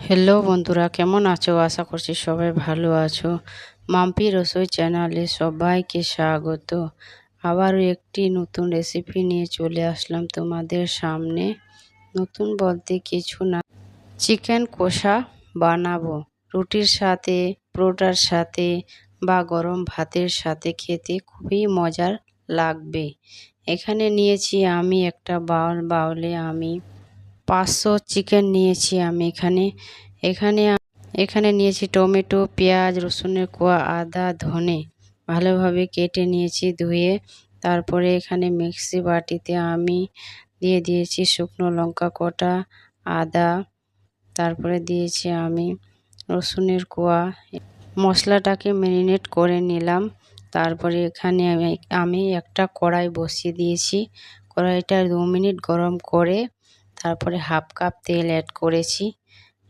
Hello বন্ধুরা, কেমন আছো? আশা করছি সবাই ভালো আছো। মাম্পি রসোই চ্যানেলে সবাইকে স্বাগত। আবারও একটি নতুন রেসিপি নিয়ে চলে আসলাম তোমাদের সামনে। নতুন বলতে কিছু না, চিকেন কষা বানাবো রুটির সাথে, পরোটার সাথে বা গরম ভাতের সাথে খেতে খুবই মজার লাগবে। এখানে নিয়েছি আমি একটা বাউলে আমি 500 চিকেন নিয়েছি। আমি এখানে এখানে নিয়েছি টমেটো, পেঁয়াজ, রসুনের কোয়া, আদা, ধনে ভালোভাবে কেটে নিয়েছি ধুয়ে। তারপরে এখানে মিক্সি বাটিতে আমি দিয়ে দিয়েছি শুকনো লঙ্কা কোটা, আদা, তারপরে দিয়েছি আমি রসুনের কোয়া। মশলাটাকে ম্যারিনেট করে নিলাম। তারপরে এখানে আমি একটা কড়াই বসিয়ে দিয়েছি। কড়াইটা 2 মিনিট গরম করে তারপরে হাফ কাপ তেল অ্যাড করেছি।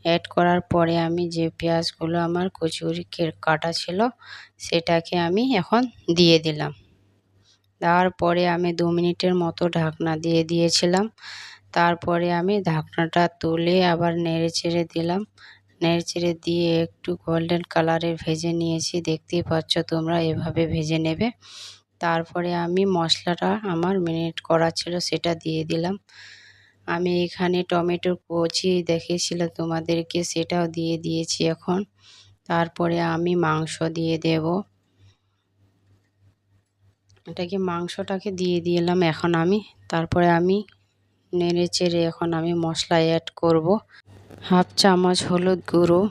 অ্যাড করার পরে আমি যে পেঁয়াজগুলো আমার কচুরি কাটা ছিল সেটাকে আমি এখন দিয়ে দিলাম। দেওয়ার পরে আমি 2 মিনিটের মতো ঢাকনা দিয়ে দিয়েছিলাম। তারপরে আমি ঢাকনাটা তুলে আবার নেড়েচেড়ে দিলাম। নেড়েচেড়ে দিয়ে একটু গোল্ডেন কালারের ভেজে নিয়েছি। দেখতেই পাচ্ছ তোমরা, এভাবে ভেজে নেবে। তারপরে আমি মশলাটা আমার ম্যারিনেট করা ছিল সেটা দিয়ে দিলাম। আমি এখানে টমেটোর কচি দেখিয়েছিলাম তোমাদেরকে, সেটাও দিয়ে দিয়েছি এখন। তারপরে আমি মাংস দিয়ে দেব। মাংসটাকে দিয়ে দিলাম এখন আমি। তারপরে আমি নেড়েচেড়ে এখন আমি মশলা অ্যাড করব। হাফ চামচ হলুদ গুঁড়ো,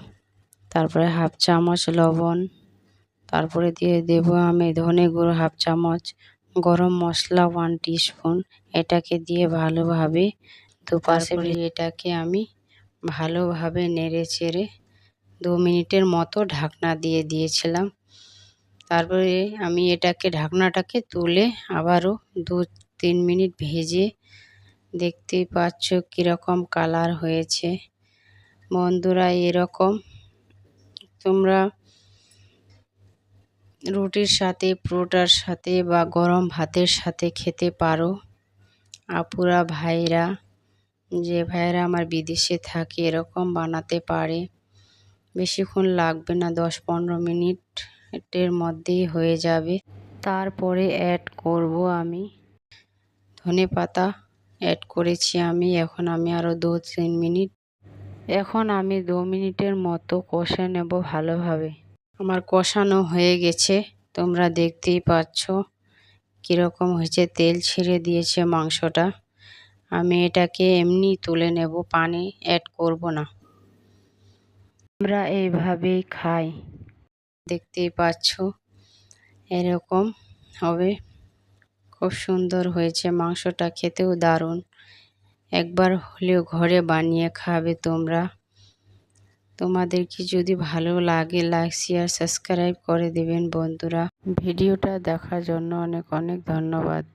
তারপরে হাফ চামচ লবণ, তারপরে দিয়ে দেব আমি ধনে গুঁড়ো হাফ চামচ, গরম মশলা 1 টিস্পুন। এটাকে দিয়ে ভালোভাবে দুপাশে এটাকে আমি ভালোভাবে নেড়েচেড়ে 2 মিনিটের মতো ঢাকনা দিয়ে দিয়েছিলাম। তারপরে আমি ঢাকনাটাকে তুলে আবারও 2-3 মিনিট ভেজে, দেখতেই পাচ্ছ কীরকম কালার হয়েছে। বন্ধুরা, এরকম তোমরা রুটির সাথে, পরোটার সাথে বা গরম ভাতের সাথে খেতে পারো। আপুরা, ভাইরা, যে ভাইরা আমার বিদেশে থাকে এরকম বানাতে পারে। বেশিক্ষণ লাগবে না, 10-15 মিনিটের মধ্যেই হয়ে যাবে। তারপরে অ্যাড করব আমি ধনেপাতা অ্যাড করেছি আমি। এখন আমি আরও 2-3 মিনিট আমি 2 মিনিটের মতো কষে নেব ভালোভাবে। আমার কষানো হয়ে গেছে, তোমরা দেখতেই পাচ্ছ কীরকম হয়েছে, তেল ছেড়ে দিয়েছে মাংসটা। আমি এটাকে এমনি তুলে নেব, পানি অ্যাড করব না। আমরা এইভাবেই খাই, দেখতেই পাচ্ছ এরকম হবে। খুব সুন্দর হয়েছে মাংসটা, খেতেও দারুণ। একবার হলেও ঘরে বানিয়ে খাবে তোমরা। তোমাদেরকে যদি ভালো লাগে লাইক, শেয়ার, সাবস্ক্রাইব করে দেবেন বন্ধুরা। ভিডিওটা দেখার জন্য অনেক অনেক ধন্যবাদ।